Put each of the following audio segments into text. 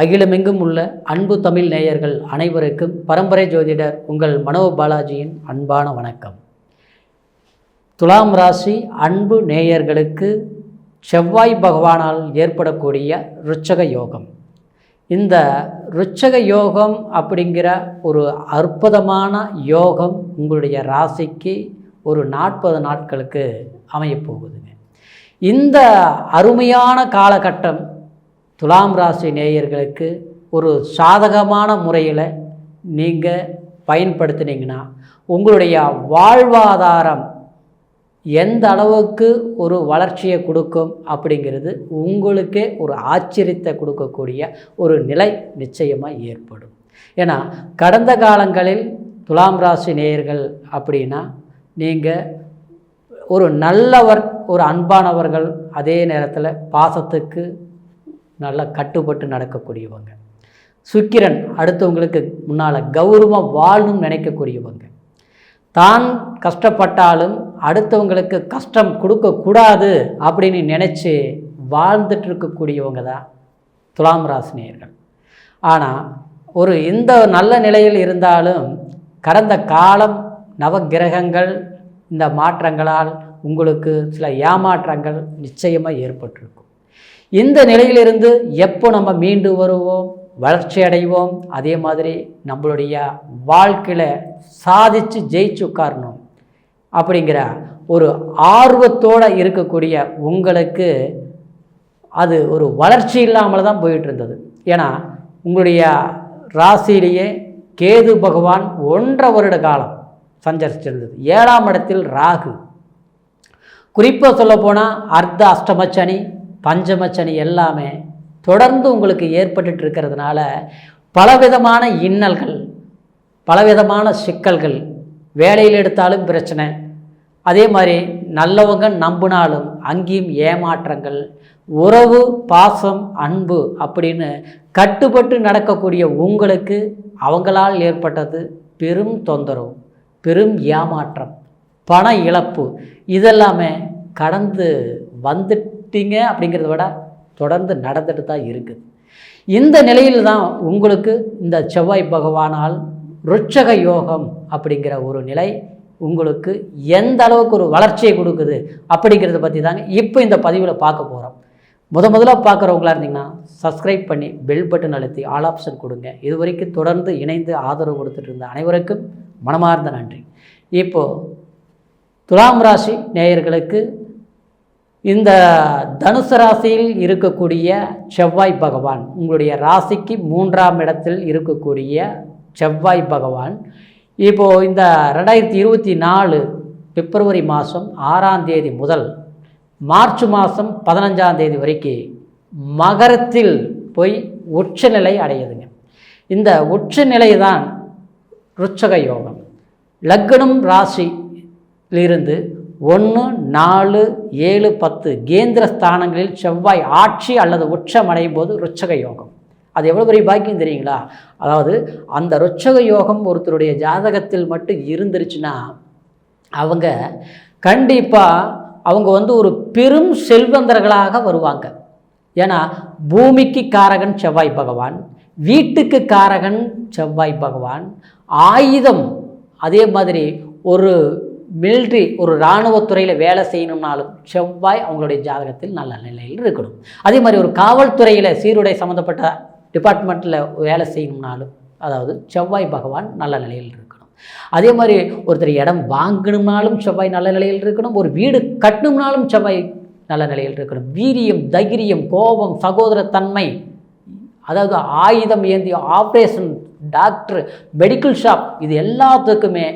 அகிலமெங்கும் உள்ள அன்பு தமிழ் நேயர்கள் அனைவருக்கும் பரம்பரை ஜோதிடர் உங்கள் மனோ பாலாஜியின் அன்பான வணக்கம். துலாம் ராசி அன்பு நேயர்களுக்கு செவ்வாய் பகவானால் ஏற்படக்கூடிய ருச்சக யோகம். இந்த ருச்சக யோகம் அப்படிங்கிற ஒரு அற்புதமான யோகம் உங்களுடைய ராசிக்கு ஒரு 40 நாட்களுக்கு அமையப்போகுதுங்க. இந்த அருமையான காலகட்டம் துலாம் ராசி நேயர்களுக்கு ஒரு சாதகமான முறையில் நீங்கள் பயன்படுத்தினீங்கன்னா உங்களுடைய வாழ்வாதாரம் எந்த அளவுக்கு ஒரு வளர்ச்சியை கொடுக்கும் அப்படிங்கிறது உங்களுக்கே ஒரு ஆச்சரியத்தை கொடுக்கக்கூடிய ஒரு நிலை நிச்சயமாக ஏற்படும். ஏன்னா கடந்த காலங்களில் துலாம் ராசி நேயர்கள் அப்படின்னா நீங்கள் ஒரு நல்லவர், ஒரு அன்பானவர்கள், அதே நேரத்தில் பாசத்துக்கு நல்லா கட்டுப்பட்டு நடக்கக்கூடியவங்க, சுக்கிரன் அடுத்தவங்களுக்கு முன்னால் கௌரவமாக வாழணும்னு நினைக்கக்கூடியவங்க, தான் கஷ்டப்பட்டாலும் அடுத்தவங்களுக்கு கஷ்டம் கொடுக்கக்கூடாது அப்படின்னு நினச்சி வாழ்ந்துட்டு இருக்கக்கூடியவங்க தான் துலாம் ராசினியர்கள். ஆனால் ஒரு இந்த நல்ல நிலையில் இருந்தாலும் கடந்த காலம் நவகிரகங்கள் இந்த மாற்றங்களால் உங்களுக்கு சில ஏமாற்றங்கள் நிச்சயமாக ஏற்பட்டிருக்கும். இந்த நிலையிலிருந்து எப்போ நம்ம மீண்டு வருவோம், வளர்ச்சி அடைவோம், அதே மாதிரி நம்மளுடைய வாழ்க்கையில் சாதித்து ஜெயிச்சு உட்காரணும் அப்படிங்கிற ஒரு ஆர்வத்தோடு இருக்கக்கூடிய உங்களுக்கு அது ஒரு வளர்ச்சி இல்லாமல் தான் போயிட்டு இருந்தது. ஏன்னா உங்களுடைய ராசியிலேயே கேது பகவான் 1.5 வருட காலம் சஞ்சரிச்சிருந்தது. 7ஆம் இடத்தில் ராகு. குறிப்பாக சொல்லப்போனால் அர்த்த அஷ்டமச்சனி, பஞ்சமச்சனி எல்லாமே தொடர்ந்து உங்களுக்கு ஏற்பட்டு இருக்கிறதுனால பலவிதமான இன்னல்கள், பலவிதமான சிக்கல்கள், வேலையில் எடுத்தாலும் பிரச்சனை, அதே மாதிரி நல்லவங்க நம்பினாலும் அங்கேயும் ஏமாற்றங்கள், உறவு, பாசம், அன்பு அப்படின்னு கட்டுப்பட்டு நடக்கக்கூடிய உங்களுக்கு அவங்களால் ஏற்பட்டது பெரும் தொந்தரவு, பெரும் ஏமாற்றம், பண இழப்பு, இதெல்லாமே கடந்து வந்துட்டீங்க அப்படிங்கிறத விட தொடர்ந்து நடந்துட்டு தான் இருக்குது. இந்த நிலையில் தான் உங்களுக்கு இந்த செவ்வாய் பகவானால் ருச்சக யோகம் அப்படிங்கிற ஒரு நிலை உங்களுக்கு எந்த அளவுக்கு ஒரு வளர்ச்சியை கொடுக்குது அப்படிங்கிறத பற்றி தாங்க இப்போ இந்த பதிவில் பார்க்க போகிறோம். முதல்ல பார்க்குறவங்களா இருந்தீங்கன்னா சப்ஸ்கிரைப் பண்ணி பெல் பட்டன் அழுத்தி ஆல் ஆப்ஷன் கொடுங்க. இது வரைக்கும் தொடர்ந்து இணைந்து ஆதரவு கொடுத்துட்டு இருந்த அனைவருக்கும் மனமார்ந்த நன்றி. இப்போது துலாம் ராசி நேயர்களுக்கு இந்த தனுசு ராசியில் இருக்கக்கூடிய செவ்வாய் பகவான், உங்களுடைய ராசிக்கு 3ஆம் இடத்தில் இருக்கக்கூடிய செவ்வாய் பகவான் இப்போது இந்த 2024 பிப்ரவரி மாதம் 6ஆம் தேதி முதல் மார்ச் மாதம் 15ஆம் தேதி வரைக்கும் மகரத்தில் போய் உச்சநிலை அடையுதுங்க. இந்த உச்சநிலை தான் ருச்சக யோகம். லக்னம் ராசியிலிருந்து 1, 4, 7, 10 கேந்திர ஸ்தானங்களில் செவ்வாய் ஆட்சி அல்லது உச்சம் அடையும் போது ருச்சக யோகம். அது எவ்வளோ பெரிய பாக்கியம் தெரியுங்களா? அதாவது அந்த ருச்சக யோகம் ஒருத்தருடைய ஜாதகத்தில் மட்டும் இருந்துருச்சுன்னா அவங்க கண்டிப்பாக அவங்க ஒரு பெரும் செல்வந்தர்களாக வருவாங்க. ஏன்னா பூமிக்கு காரகன் செவ்வாய் பகவான், வீட்டுக்கு காரகன் செவ்வாய் பகவான், ஆயுதம், அதே மாதிரி ஒரு மிலிட்ரி, ஒரு இராணுவத்துறையில் வேலை செய்யணும்னாலும் செவ்வாய் அவங்களுடைய ஜாதகத்தில் நல்ல நிலையில் இருக்கணும். அதே மாதிரி ஒரு காவல்துறையில் சீருடை சம்மந்தப்பட்ட டிபார்ட்மெண்ட்டில் வேலை செய்யணும்னாலும் அதாவது செவ்வாய் பகவான் நல்ல நிலையில் இருக்கணும். அதே மாதிரி ஒருத்தர் இடம் வாங்கணும்னாலும் செவ்வாய் நல்ல நிலையில் இருக்கணும். ஒரு வீடு கட்டணும்னாலும் செவ்வாய் நல்ல நிலையில் இருக்கணும். வீரியம், தைரியம், கோபம், சகோதரத்தன்மை, அதாவது ஆயுதம் ஏந்திய ஆப்ரேஷன், டாக்டர், மெடிக்கல் ஷாப், இது எல்லாத்துக்குமே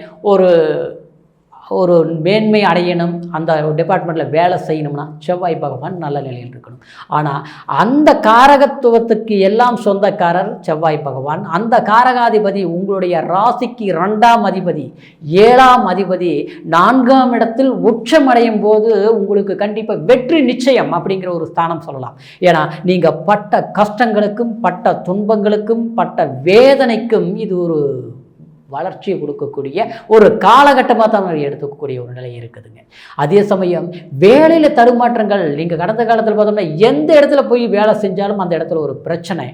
ஒரு மேன்மை அடையணும். அந்த டிபார்ட்மெண்ட்டில் வேலை செய்யணும்னா செவ்வாய் பகவான் நல்ல நிலையில் இருக்கணும். ஆனால் அந்த காரகத்துவத்துக்கு எல்லாம் சொந்தக்காரர் செவ்வாய் பகவான். அந்த காரகாதிபதி உங்களுடைய ராசிக்கு 2ஆம் அதிபதி, 7ஆம் அதிபதி 4ஆம் இடத்தில் உச்சமடையும் போது உங்களுக்கு கண்டிப்பாக வெற்றி நிச்சயம் அப்படிங்கிற ஒரு ஸ்தானம் சொல்லலாம். ஏன்னா நீங்கள் பட்ட கஷ்டங்களுக்கும், பட்ட துன்பங்களுக்கும், பட்ட வேதனைக்கும் இது ஒரு வளர்ச்சியை கொடுக்கக்கூடிய ஒரு காலகட்டமாக தான் எடுத்துக்கக்கூடிய ஒரு நிலை இருக்குதுங்க. அதே சமயம் வேலையில் தடுமாற்றங்கள், நீங்கள் கடந்த காலத்தில் பார்த்தோம்னா எந்த இடத்துல போய் வேலை செஞ்சாலும் அந்த இடத்துல ஒரு பிரச்சனை,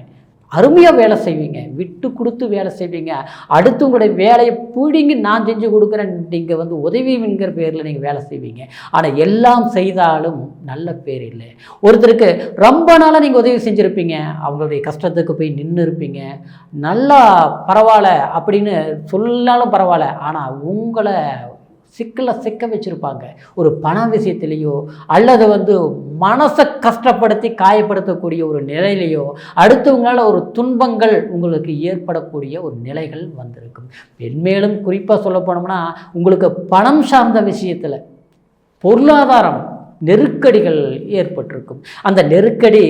அருமையாக வேலை செய்வீங்க, விட்டு கொடுத்து வேலை செய்வீங்க. அடுத்து உங்களுடைய வேலையை பிடிங்கி நான் செஞ்சு கொடுக்குறேன், நீங்கள் வந்து உதவிங்கிற பேரில் நீங்கள் வேலை செய்வீங்க. ஆனால் எல்லாம் செய்தாலும் நல்ல பேர் இல்லை. ஒருத்தருக்கு ரொம்ப நாளாக நீங்கள் உதவி செஞ்சுருப்பீங்க, அவங்களுடைய கஷ்டத்துக்கு போய் நின்று இருப்பீங்க, நல்லா பரவாயில்ல அப்படின்னு சொன்னாலும் பரவாயில்ல, ஆனால் உங்களை சிக்க வச்சுருப்பாங்க. ஒரு பண விஷயத்திலேயோ அல்லது வந்து மனசை கஷ்டப்படுத்தி காயப்படுத்தக்கூடிய ஒரு நிலையிலையோ அடுத்தவங்களால் ஒரு துன்பங்கள் உங்களுக்கு ஏற்படக்கூடிய ஒரு நிலைகள் வந்திருக்கும். மென்மேலும் குறிப்பாக சொல்ல போனோம்னா உங்களுக்கு பணம் சார்ந்த விஷயத்தில் பொருளாதாரம் நெருக்கடிகள் ஏற்பட்டிருக்கும். அந்த நெருக்கடி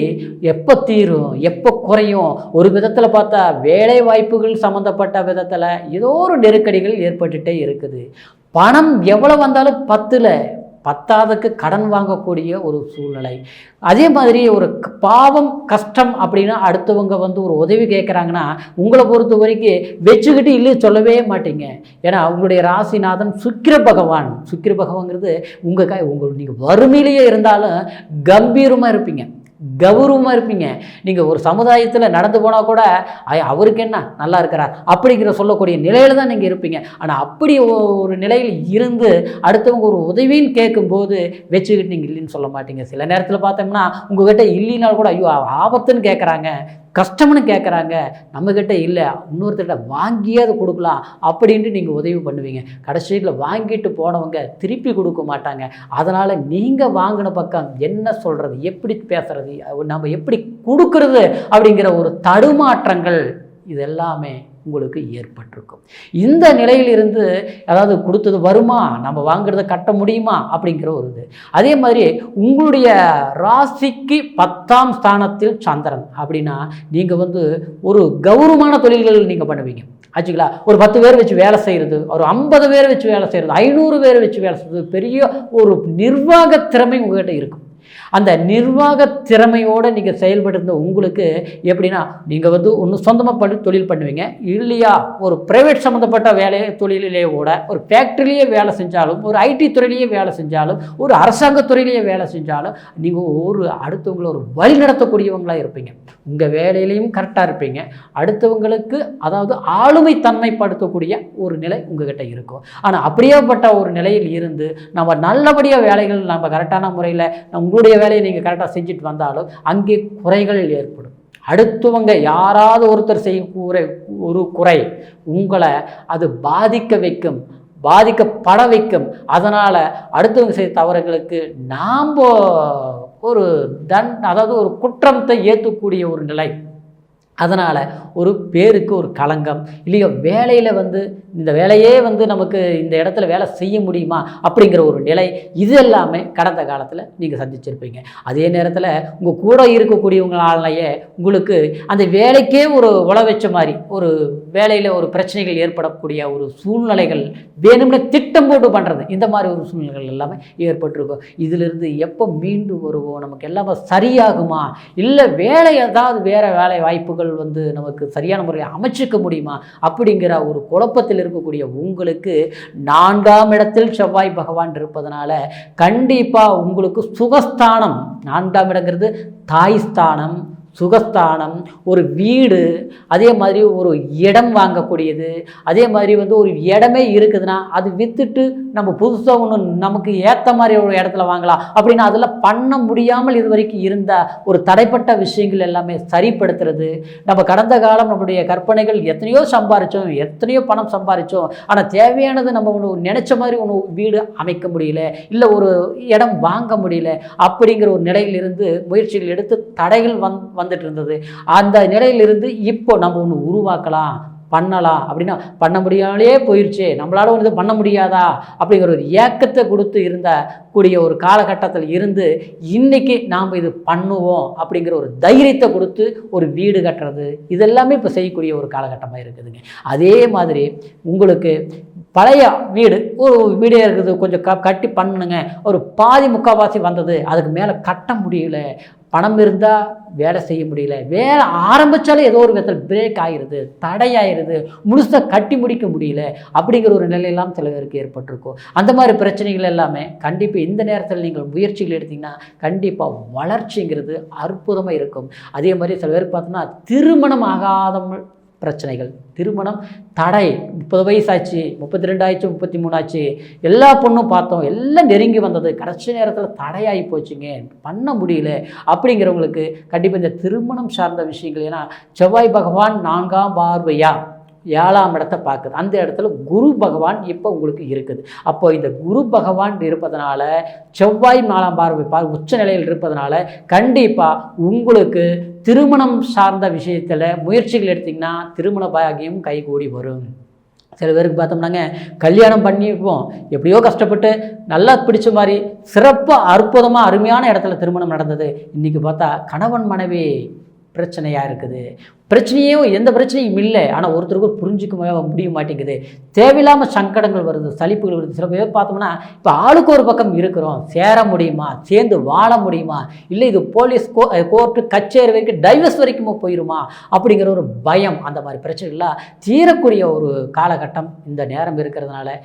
எப்போ தீரும், எப்போ குறையும்? ஒரு விதத்தில் பார்த்தா வேலை வாய்ப்புகள் சம்மந்தப்பட்ட விதத்தில் ஏதோ ஒரு நெருக்கடிகள் ஏற்பட்டுகிட்டே இருக்குது. பணம் எவ்வளோ வந்தாலும் பத்தாததுக்கு கடன் வாங்கக்கூடிய ஒரு சூழ்நிலை. அதே மாதிரி ஒரு பாவம் கஷ்டம் அப்படின்னா அடுத்தவங்க வந்து ஒரு உதவி கேட்குறாங்கன்னா உங்களை பொறுத்த வரைக்கும் வச்சுக்கிட்டு இல்லை சொல்லவே மாட்டீங்க. ஏன்னா உங்களுடைய ராசிநாதன் சுக்கிர பகவான்ங்கிறது உங்கள் நீங்கள் வறுமையிலேயே இருந்தாலும் கம்பீரமாக இருப்பீங்க, கௌரவமாக இருப்பீங்க. நீங்கள் ஒரு சமுதாயத்தில் நடந்து போனால் கூட அவருக்கு என்ன நல்லா இருக்கிறார் அப்படிங்கிற சொல்லக்கூடிய நிலையில் தான் நீங்கள் இருப்பீங்க. ஆனால் அப்படி ஒரு நிலையில் இருந்து அடுத்தவங்க ஒரு உதவின்னு கேட்கும்போது வச்சுக்கிட்டு நீங்கள் இல்லைன்னு சொல்ல மாட்டீங்க. சில நேரத்தில் பார்த்தோம்னா உங்கள்கிட்ட இல்லைனாலும் கூட ஐயோ ஆபத்துன்னு கேட்குறாங்க, கஷ்டம்னு கேட்குறாங்க, நம்மக்கிட்ட இல்லை இன்னொருத்தர்கிட்ட வாங்கியாவது கொடுக்கலாம் அப்படின்ட்டு நீங்கள் உதவி பண்ணுவீங்க. கடைசியில் வாங்கிட்டு போனவங்க திருப்பி கொடுக்க மாட்டாங்க. அதனால் நீங்கள் வாங்கின பக்கம் என்ன சொல்கிறது, எப்படி பேசுகிறது, நம்ம எப்படி கொடுக்கறது அப்படிங்கிற ஒரு தடுமாற்றங்கள் இது எல்லாமே உங்களுக்கு ஏற்பட்டிருக்கும். இந்த நிலையிலிருந்து அதாவது கொடுத்தது வருமா, நம்ம வாங்கிறத கட்ட முடியுமா அப்படிங்கிற ஒரு இது. அதே மாதிரி உங்களுடைய ராசிக்கு 10ஆம் ஸ்தானத்தில் சந்திரன் அப்படின்னா நீங்கள் வந்து ஒரு கௌரவமான தொழில்கள் நீங்கள் பண்ணுவீங்க ஆச்சுங்களா. ஒரு 10 பேர் வச்சு வேலை செய்கிறது, ஒரு 50 பேர் வச்சு வேலை செய்கிறது, 500 பேர் வச்சு வேலை செய்கிறது, பெரிய ஒரு நிர்வாக திறமை உங்கள்கிட்ட இருக்கும். அந்த நிர்வாக திறமையோடு நீங்கள் செயல்படுத்த உங்களுக்கு எப்படின்னா நீங்கள் வந்து ஒன்று சொந்தமாக தொழில் பண்ணுவீங்க, இல்லையா ஒரு ப்ரைவேட் சம்மந்தப்பட்ட வேலையை தொழிலே கூட ஒரு ஃபேக்ட்ரிலேயே வேலை செஞ்சாலும், ஒரு ஐடி துறையிலேயே வேலை செஞ்சாலும், ஒரு அரசாங்கத்துறையிலேயே வேலை செஞ்சாலும் நீங்கள் ஒரு அடுத்தவங்களை ஒரு வழி நடத்தக்கூடியவங்களாக இருப்பீங்க. உங்கள் வேலையிலையும் கரெக்டாக இருப்பீங்க, அடுத்தவங்களுக்கு அதாவது ஆளுமை தன்மைப்படுத்தக்கூடிய ஒரு நிலை உங்கள்கிட்ட இருக்கும். ஆனால் அப்படியேப்பட்ட ஒரு நிலையில் இருந்து நம்ம நல்லபடியாக வேலைகள் நம்ம கரெக்டான முறையில் உங்களுடைய வேலையை நீங்கள் கரெக்டாக செஞ்சுட்டு வந்தாலும் அங்கே குறைகள் ஏற்படும். அடுத்தவங்க யாராவது ஒருத்தர் செய்யக்கூற ஒரு குறை உங்களை அது பாதிக்கப்பட வைக்கும். அதனால் அடுத்தவங்க செய்த தவறுகளுக்கு நாம் ஒரு அதாவது ஒரு குற்றத்தை ஏற்றக்கூடிய ஒரு நிலை. அதனால் ஒரு பேருக்கு ஒரு களங்கம் இல்லையோ, வேலையில் வந்து இந்த வேலையே வந்து நமக்கு இந்த இடத்துல வேலை செய்ய முடியுமா அப்படிங்கிற ஒரு நிலை, இது எல்லாமே கடந்த காலத்தில் நீங்கள் சந்திச்சிருப்பீங்க. அதே நேரத்தில் உங்கள் கூட இருக்கக்கூடியவங்களாலேயே உங்களுக்கு அந்த வேலைக்கே ஒரு உழ வச்ச மாதிரி ஒரு வேலையில் ஒரு பிரச்சனைகள் ஏற்படக்கூடிய ஒரு சூழ்நிலைகள் வேணும்னு திட்டம் போட்டு பண்ணுறது, இந்த மாதிரி ஒரு சூழ்நிலைகள் எல்லாமே ஏற்பட்டிருக்கும். இதிலிருந்து எப்போ மீண்டு வருவோம், நமக்கு எல்லாமே சரியாகுமா, இல்லை வேலை ஏதாவது வேறு வேலை வாய்ப்புகள் வந்து நமக்கு சரியான முறையில் அமைச்சிக்க முடியுமா அப்படிங்கிற ஒரு குழப்பத்தில் இருக்கக்கூடிய உங்களுக்கு 4ஆம் இடத்தில் செவ்வாய் பகவான் இருப்பதனால கண்டிப்பாக உங்களுக்கு சுகஸ்தானம், 4ஆம் இடங்கிறது தாய்ஸ்தானம், சுகஸ்தானம், ஒரு வீடு, அதே மாதிரி ஒரு இடம் வாங்கக்கூடியது, அதே மாதிரி வந்து ஒரு இடமே இருக்குதுன்னா அது விற்றுட்டு நம்ம புதுசாக ஒன்று நமக்கு ஏற்ற மாதிரி ஒரு இடத்துல வாங்கலாம் அப்படின்னா அதில் பண்ண முடியாமல் இது வரைக்கும் இருந்த ஒரு தடைப்பட்ட விஷயங்கள் எல்லாமே சரிப்படுத்துறது. நம்ம கடந்த காலம் நம்மளுடைய கற்பனைகள் எத்தனையோ சம்பாரித்தோம், எத்தனையோ பணம் சம்பாரித்தோம், ஆனால் தேவையானது நம்ம ஒன்று நினச்ச மாதிரி ஒன்று வீடு அமைக்க முடியல, இல்லை ஒரு இடம் வாங்க முடியல அப்படிங்கிற ஒரு நிலையிலிருந்து முயற்சிகள் எடுத்து தடைகள் வந்துட்டு இருந்தது. அந்த நிலையிலிருந்து இப்போ நம்ம ஒன்று உருவாக்கலாம், பண்ணலாம் அப்படின்னா பண்ண முடியாமலே போயிடுச்சு, நம்மளால ஒன்று பண்ண முடியாதா அப்படிங்கிற ஒரு ஏக்கத்தை கொடுத்து இருந்த கூடிய ஒரு காலகட்டத்தில் இருந்து இன்னைக்கு நாம் இது பண்ணுவோம் அப்படிங்கிற ஒரு தைரியத்தை கொடுத்து ஒரு வீடு கட்டுறது, இதெல்லாமே இப்போ செய்யக்கூடிய ஒரு காலகட்டமாக இருக்குதுங்க. அதே மாதிரி உங்களுக்கு பழைய ஒரு வீடே இருக்குது, கொஞ்சம் கட்டி பண்ணுங்க, ஒரு பாதி முக்கால்வாசி வந்தது, அதுக்கு மேலே கட்ட முடியல, பணம் இருந்தால் வேலை செய்ய முடியல, வேலை ஆரம்பித்தாலே ஏதோ ஒரு விதத்தில் பிரேக் ஆகிடுது, தடையாயிருது, முழுசாக கட்டி முடிக்க முடியல அப்படிங்கிற ஒரு நிலையெல்லாம் சில பேருக்கு ஏற்பட்டிருக்கும். அந்த மாதிரி பிரச்சனைகள் எல்லாமே கண்டிப்பாக இந்த நேரத்தில் நீங்கள் முயற்சிகள் எடுத்திங்கன்னா கண்டிப்பாக வளர்ச்சிங்கிறது அற்புதமாக இருக்கும். அதே மாதிரி சில பேருக்கு பார்த்தோம்னா திருமணம் ஆகாத பிரச்சனைகள், திருமணம் தடை, 30 வயசாச்சு, 32 ஆச்சு, 33 ஆச்சு, எல்லா பொண்ணும் பார்த்தோம், எல்லாம் நெருங்கி வந்தது, கடைசி நேரத்தில் தடையாகி போச்சுங்க, பண்ண முடியல அப்படிங்கிறவங்களுக்கு கண்டிப்பாக இந்த திருமணம் சார்ந்த விஷயங்கள். ஏன்னா செவ்வாய் பகவான் 4ஆம் பார்வையாக 7ஆம் இடத்தை பார்க்குது, அந்த இடத்துல குரு பகவான் இப்போ உங்களுக்கு இருக்குது. அப்போ இந்த குரு பகவான் இருப்பதனால, செவ்வாய் 4ஆம் பார்வை உச்ச நிலையில் இருப்பதனால கண்டிப்பாக உங்களுக்கு திருமணம் சார்ந்த விஷயத்தில் முயற்சிகள் எடுத்திங்கன்னா திருமண பாகியம் கைகூடி வரும். சில பேருக்கு பார்த்தோம்னாங்க கல்யாணம் பண்ணிக்குவோம், எப்படியோ கஷ்டப்பட்டு நல்லா பிடிச்ச மாதிரி சிறப்பாக அற்புதமாக அருமையான இடத்துல திருமணம் நடந்தது. இன்றைக்கி பார்த்தா கணவன் மனைவி பிரச்சனையாக இருக்குது. பிரச்சனையோ எந்த பிரச்சனையும் இல்லை, ஆனால் ஒருத்தருக்கு புரிஞ்சிக்க முடிய மாட்டேங்குது, தேவையில்லாமல் சங்கடங்கள் வருது, சலிப்புகள் வருது. சில பேர் பார்த்தோம்னா இப்போ ஆளுக்கு ஒரு பக்கம் இருக்கிறோம், சேர முடியுமா, சேர்ந்து வாழ முடியுமா, இல்லை இது போலீஸ் கோர்ட்டு கச்சேரி வரைக்கும் டைவர்ஸ் வரைக்கும் போயிடுமா அப்படிங்கிற ஒரு பயம். அந்த மாதிரி பிரச்சனைகள்லாம் தீரக்கூடிய ஒரு காலகட்டம் இந்த நேரம் இருக்கிறதுனால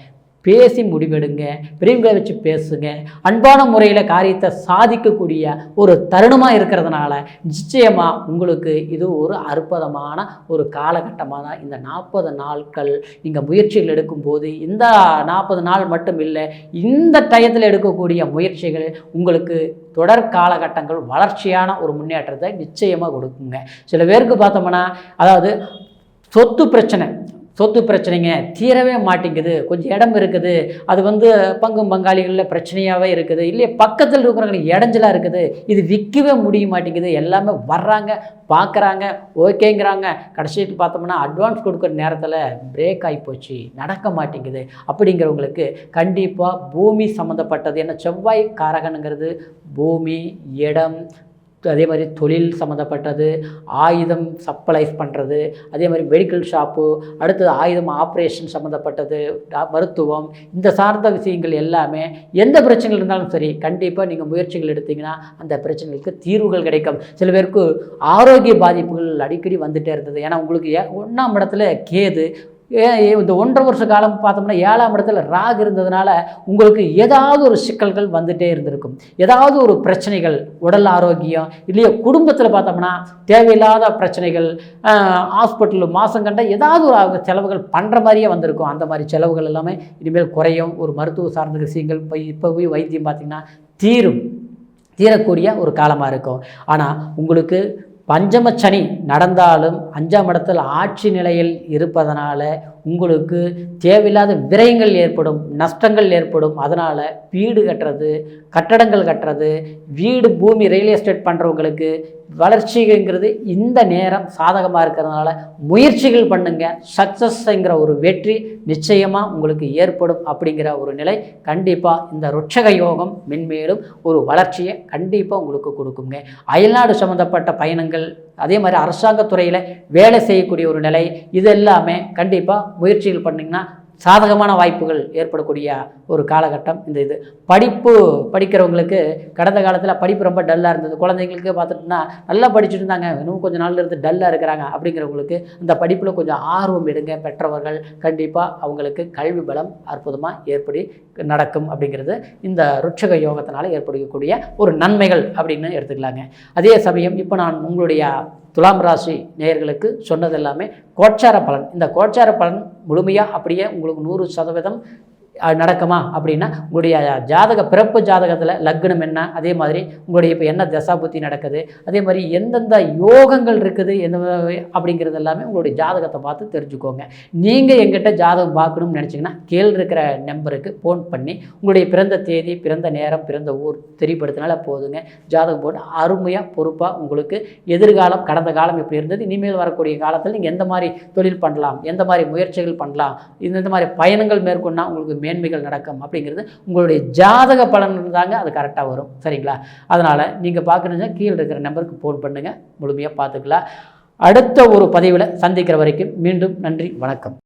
பேசி முடிவெடுங்க, பிரிவுகளை வச்சு பேசுங்க, அன்பான முறையில் காரியத்தை சாதிக்கக்கூடிய ஒரு தருணமாக இருக்கிறதுனால நிச்சயமாக உங்களுக்கு இது ஒரு அற்புதமான ஒரு காலகட்டமாக தான். இந்த 40 நாட்கள் நீங்கள் முயற்சிகள் எடுக்கும்போது, இந்த 40 நாள் மட்டும் இல்லை, இந்த டயத்தில் எடுக்கக்கூடிய முயற்சிகள் உங்களுக்கு தொடர் காலகட்டங்கள் வளர்ச்சியான ஒரு முன்னேற்றத்தை நிச்சயமாக கொடுக்குங்க. சில பேருக்கு பார்த்தோம்னா அதாவது சொத்து பிரச்சனைங்க தீரவே மாட்டேங்குது, கொஞ்சம் இடம் இருக்குது, அது பங்கும் பங்காளிகளில் பிரச்சனையாகவே இருக்குது, இல்லையே பக்கத்தில் இருக்கிறவங்களுக்கு இடைஞ்சலாக இருக்குது, இது விற்கவே முடிய மாட்டேங்குது, எல்லாமே வர்றாங்க பார்க்குறாங்க ஓகேங்கிறாங்க, கடைசிக்கு பார்த்தோம்னா அட்வான்ஸ் கொடுக்குற நேரத்தில் பிரேக் ஆகி போச்சு, நடக்க மாட்டேங்குது அப்படிங்கிறவங்களுக்கு கண்டிப்பாக பூமி சம்மந்தப்பட்டது. ஏன்னா செவ்வாய் காரகனுங்கிறது பூமி, இடம், அதே மாதிரி தொழில் சம்மந்தப்பட்டது, ஆயுதம் சப்ளைஸ் பண்ணுறது, அதே மாதிரி மெடிக்கல் ஷாப்பு, அடுத்தது ஆயுதம் ஆப்ரேஷன் சம்மந்தப்பட்டது, மருத்துவம், இந்த சார்ந்த விஷயங்கள் எல்லாமே எந்த பிரச்சனைகள் இருந்தாலும் சரி கண்டிப்பாக நீங்கள் முயற்சிகள் எடுத்திங்கன்னா அந்த பிரச்சனைகளுக்கு தீர்வுகள் கிடைக்கும். சில பேருக்கு ஆரோக்கிய பாதிப்புகள் அடிக்கடி வந்துகிட்டே இருந்தது. ஏன்னா உங்களுக்கு 1ஆம் இடத்துல கேது, இந்த 1.5 வருஷ காலம் பார்த்தோம்னா 7ஆம் இடத்துல ராகு இருந்ததுனால உங்களுக்கு ஏதாவது ஒரு சிக்கல்கள் வந்துகிட்டே இருந்திருக்கும், ஏதாவது ஒரு பிரச்சனைகள், உடல் ஆரோக்கியம், இல்லையோ குடும்பத்தில் பார்த்தோம்னா தேவையில்லாத பிரச்சனைகள், ஹாஸ்பிட்டல் மாதம் கண்ட ஏதாவது ஒரு செலவுகள் பண்ணுற மாதிரியே வந்திருக்கும். அந்த மாதிரி செலவுகள் எல்லாமே இனிமேல் குறையும். ஒரு மருத்துவ சார்ந்த விஷயங்கள் இப்போ போய் வைத்தியம் பார்த்திங்கன்னா தீரக்கூடிய ஒரு காலமாக இருக்கும். ஆனால் உங்களுக்கு பஞ்சமச்சனி நடந்தாலும் 5ஆம் இடத்தில் ஆட்சி நிலையில் இருப்பதனால உங்களுக்கு தேவையில்லாத விரயங்கள் ஏற்படும், நஷ்டங்கள் ஏற்படும். அதனால் வீடு கட்டுறது, கட்டடங்கள் கட்டுறது, வீடு பூமி ரியல் எஸ்டேட் பண்ணுறவங்களுக்கு வளர்ச்சிங்கிறது இந்த நேரம் சாதகமாக இருக்கிறதுனால முயற்சிகள் பண்ணுங்க, சக்ஸஸ்ங்கிற ஒரு வெற்றி நிச்சயமாக உங்களுக்கு ஏற்படும் அப்படிங்கிற ஒரு நிலை கண்டிப்பாக இந்த ருட்சக யோகம் மென்மேலும் ஒரு வளர்ச்சியை கண்டிப்பாக உங்களுக்கு கொடுக்குங்க. அயல்நாடு சம்மந்தப்பட்ட பயணங்கள், அதே மாதிரி அரசாங்கத்துறையில் வேலை செய்யக்கூடிய ஒரு நிலை, இது எல்லாமே கண்டிப்பாக முயற்சிகள் பண்ணிங்கன்னா சாதகமான வாய்ப்புகள் ஏற்படக்கூடிய ஒரு காலகட்டம். இது படிக்கிறவங்களுக்கு கடந்த காலத்தில் படிப்பு ரொம்ப டல்லாக இருந்தது. குழந்தைங்களுக்கு பார்த்துட்டோம்னா நல்லா படிச்சுட்டு இருந்தாங்க, இன்னும் கொஞ்சம் நாளில் இருந்து டல்லாக இருக்கிறாங்க அப்படிங்கிறவங்களுக்கு அந்த படிப்பில் கொஞ்சம் ஆர்வம் எடுங்க. பெற்றவர்கள் கண்டிப்பாக அவங்களுக்கு கல்வி பலம் அற்புதமாக ஏற்படி நடக்கும் அப்படிங்கிறது இந்த ருட்சக யோகத்தினால் ஏற்படக்கூடிய ஒரு நன்மைகள் அப்படின்னு எடுத்துக்கலாங்க. அதே சமயம் இப்போ நான் உங்களுடைய துலாம் ராசி நேயர்களுக்கு சொன்னது எல்லாமே கோச்சார பலன். இந்த கோச்சார பலன் முழுமையாக அப்படியே உங்களுக்கு 100% நடக்குமா அப்படின்னா உங்களுடைய பிறப்பு ஜாதகத்தில் லக்னம் என்ன, அதே மாதிரி உங்களுடைய இப்போ என்ன தசாபுத்தி நடக்குது, அதே மாதிரி எந்தெந்த யோகங்கள் இருக்குது அப்படிங்கிறது எல்லாமே உங்களுடைய ஜாதகத்தை பார்த்து தெரிஞ்சுக்கோங்க. நீங்கள் எங்கிட்ட ஜாதகம் பார்க்கணும்னு நினச்சிங்கன்னா கீழே இருக்கிற நம்பருக்கு ஃபோன் பண்ணி உங்களுடைய பிறந்த தேதி, பிறந்த நேரம், பிறந்த ஊர் தெரியப்படுத்தினால போதுங்க. ஜாதகம் போட்டு அருமையாக பொறுப்பாக உங்களுக்கு எதிர்காலம், கடந்த காலம் எப்படி இருந்தது, இனிமேல் வரக்கூடிய காலத்தில் நீங்கள் எந்த மாதிரி தொழில் பண்ணலாம், எந்த மாதிரி முயற்சிகள் பண்ணலாம், இந்த மாதிரி பயணங்கள் மேற்கொண்டா உங்களுக்கு மேன்மைகள் நடக்கும் அப்படிங்கிறது உங்களுடைய ஜாதக பலன் இருந்தாங்க அது கரெக்டாக வரும். சரிங்களா? அதனால் நீங்கள் பார்க்கணுன்னா கீழே இருக்கிற நம்பருக்கு ஃபோன் பண்ணுங்கள், முழுமையாக பார்த்துக்கலாம். அடுத்த ஒரு பதிவில் சந்திக்கிற வரைக்கும் மீண்டும் நன்றி, வணக்கம்.